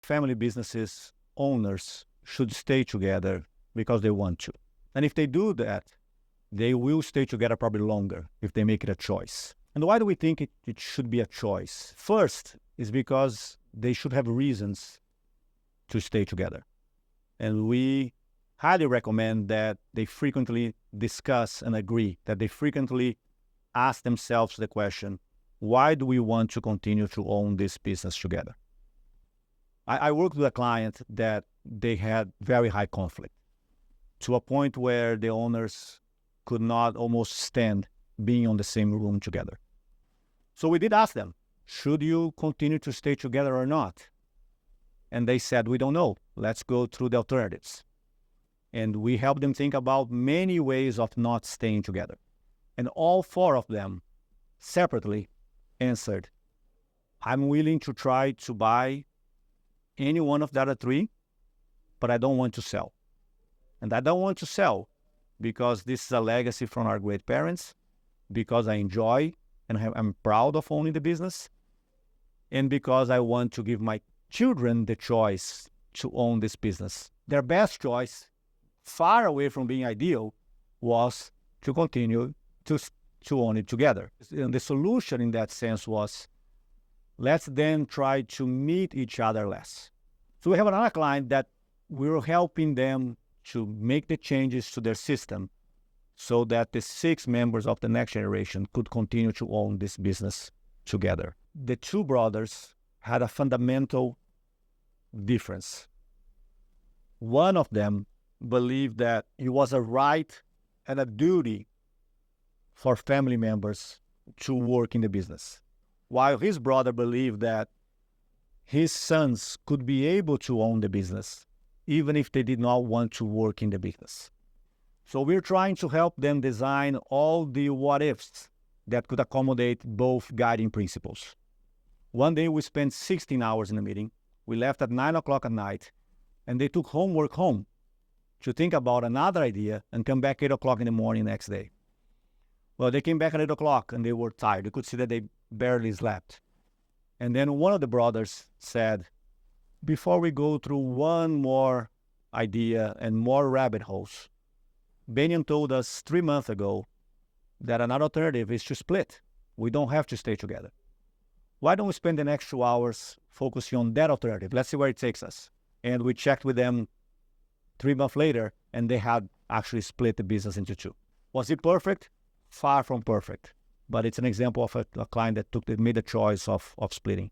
family businesses owners should stay together because they want to. And if they do that, they will stay together probably longer if they make it a choice. And why do we think it should be a choice? First is because they should have reasons to stay together. And we highly recommend that they frequently discuss and agree, that they frequently ask themselves the question, why do we want to continue to own this business together? I worked with a client that they had very high conflict to a point where the owners could not almost stand being on the same room together. So we did ask them, should you continue to stay together or not? And they said, we don't know. Let's go through the alternatives. And we helped them think about many ways of not staying together. And all four of them separately answered, I'm willing to try to buy any one of the other three, but I don't want to sell. And I don't want to sell because this is a legacy from our great parents, because I enjoy and I'm proud of owning the business, and because I want to give my children the choice to own this business. Their best choice, far away from being ideal, was to continue to own it together. And the solution in that sense was, let's then try to meet each other less. So we have another client that we're helping them to make the changes to their system so that the 6 members of the next generation could continue to own this business together. The 2 brothers had a fundamental difference. One of them believed that it was a right and a duty for family members to work in the business, while his brother believed that his sons could be able to own the business, even if they did not want to work in the business. So we're trying to help them design all the what-ifs that could accommodate both guiding principles. One day we spent 16 hours in a meeting. We left at 9 o'clock at night, and they took homework home to think about another idea and come back 8 o'clock in the morning next day. Well, they came back at 8 o'clock and they were tired. You could see that they barely slept. And then one of the brothers said, before we go through one more idea and more rabbit holes, Benyon told us 3 months ago that another alternative is to split. We don't have to stay together. Why don't we spend the next 2 hours focusing on that alternative? Let's see where it takes us. And we checked with them 3 months later, and they had actually split the business into 2. Was it perfect? Far from perfect. But it's an example of a client that made the choice of splitting.